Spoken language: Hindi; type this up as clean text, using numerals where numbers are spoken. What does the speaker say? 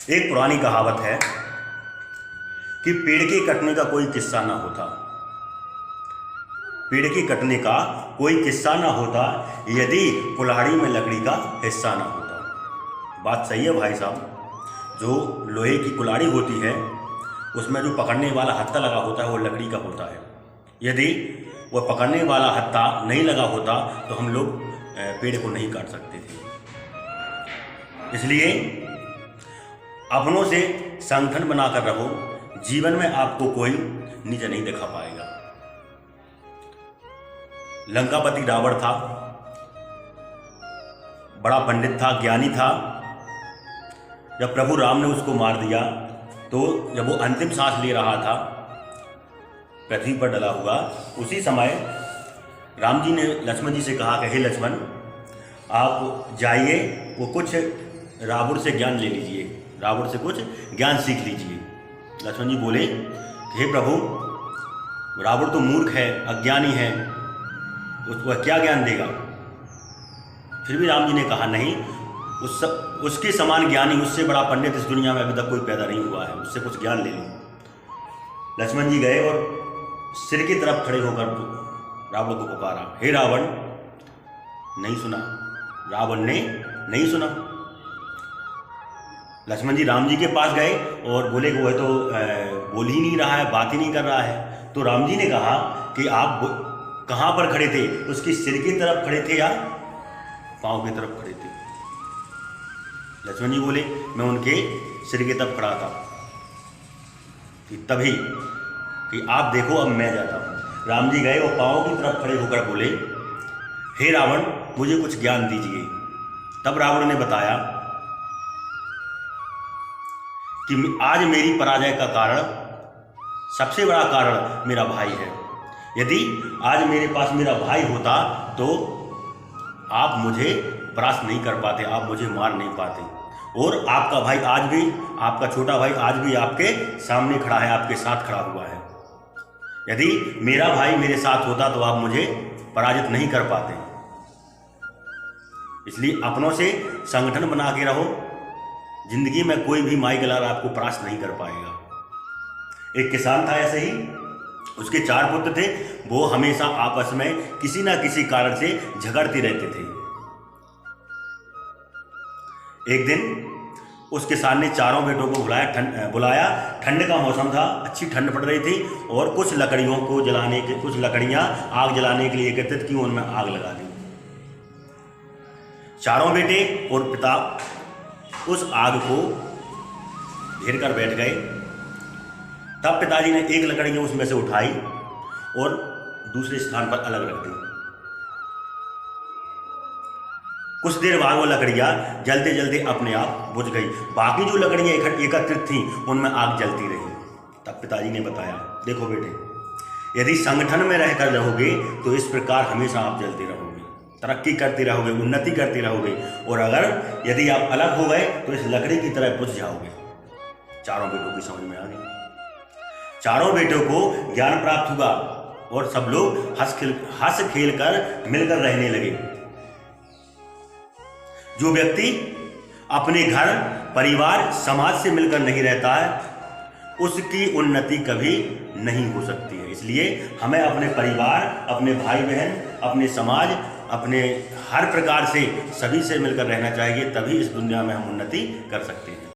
एक पुरानी कहावत है कि पेड़ के कटने का कोई किस्सा ना होता। पेड़ के कटने का कोई किस्सा ना होता यदि कुल्हाड़ी में लकड़ी का हिस्सा ना होता। बात सही है भाई साहब। जो लोहे की कुल्हाड़ी होती है उसमें जो पकड़ने वाला हत्था लगा होता है वो लकड़ी का होता है। यदि वो पकड़ने वाला हत्था नहीं लगा होता तो हम लोग पेड़ को नहीं काट सकते थे। इसलिए अपनों से संगठन बनाकर रहो। जीवन में आपको कोई नीचे नहीं दिखा पाएगा। लंकापति रावण था, बड़ा पंडित था, ज्ञानी था। जब प्रभु राम ने उसको मार दिया तो जब वो अंतिम सांस ले रहा था पृथ्वी पर डला हुआ, उसी समय राम जी ने लक्ष्मण जी से कहा कि हे लक्ष्मण, आप जाइए, वो कुछ रावण से ज्ञान ले लीजिए, रावण से कुछ ज्ञान सीख लीजिए। लक्ष्मण जी बोले हे प्रभु, रावण तो मूर्ख है, अज्ञानी है, उसको क्या ज्ञान देगा। फिर भी राम जी ने कहा नहीं, उसके समान ज्ञानी, उससे बड़ा पंडित इस दुनिया में अभी तक कोई पैदा नहीं हुआ है, उससे कुछ ज्ञान ले लो। लक्ष्मण जी गए और सिर की तरफ खड़े होकर रावण को पुकारा, हे रावण। नहीं सुना, रावण ने नहीं सुना। लक्ष्मण जी राम जी के पास गए और बोले कि वह तो बोल ही नहीं रहा है, बात ही नहीं कर रहा है। तो राम जी ने कहा कि आप कहाँ पर खड़े थे, उसकी सिर की तरफ खड़े थे या पाँव की तरफ खड़े थे। लक्ष्मण जी बोले मैं उनके सिर की तरफ खड़ा था। तभी कि आप देखो अब मैं जाता हूँ। राम जी गए और पाँव की तरफ खड़े होकर बोले हे रावण, मुझे कुछ ज्ञान दीजिए। तब रावण ने बताया कि आज मेरी पराजय का कारण, सबसे बड़ा कारण मेरा भाई है। यदि आज मेरे पास मेरा भाई होता तो आप मुझे परास्त नहीं कर पाते, आप मुझे मार नहीं पाते। और आपका भाई आज भी, आपका छोटा भाई आज भी आपके सामने खड़ा है, आपके साथ खड़ा हुआ है। यदि मेरा भाई मेरे साथ होता तो आप मुझे पराजित नहीं कर पाते। इसलिए अपनों से संगठन बना के रहो। जिंदगी में कोई भी माई गलार आपको परास्त नहीं कर पाएगा। एक किसान था, ऐसे ही उसके 4 पुत्र थे। वो हमेशा आपस में किसी ना किसी कारण से झगड़ते रहते थे। एक दिन उस किसान ने चारों बेटों को बुलाया। ठंड का मौसम था, अच्छी ठंड पड़ रही थी और कुछ लकड़ियों को जलाने के, कुछ लकड़ियां आग जलाने के लिए एकत्रित की, उनमें आग लगा दी। चारों बेटे और पिता उस आग को घेर कर बैठ गए। तब पिताजी ने एक लकड़ी उसमें से उठाई और दूसरे स्थान पर अलग रख दी। कुछ देर बाद वो लकड़ियां जलते जलते अपने आप बुझ गई। बाकी जो लकड़ियां एकत्रित थीं उनमें आग जलती रही। तब पिताजी ने बताया, देखो बेटे, यदि संगठन में रहकर रहोगे तो इस प्रकार हमेशा आप जलते रहोगे, तरक्की करते रहोगे, उन्नति करते रहोगे। और अगर यदि आप अलग हो गए तो इस लकड़ी की तरह बुझ जाओगे। चारों बेटों की समझ में आ गई। चारों बेटों को ज्ञान प्राप्त हुआ और सब लोग हंस खेल कर मिलकर रहने लगे। जो व्यक्ति अपने घर, परिवार, समाज से मिलकर नहीं रहता है उसकी उन्नति कभी नहीं हो सकती है। इसलिए हमें अपने परिवार, अपने भाई बहन, अपने समाज, अपने हर प्रकार से सभी से मिलकर रहना चाहिए, तभी इस दुनिया में हम उन्नति कर सकते हैं।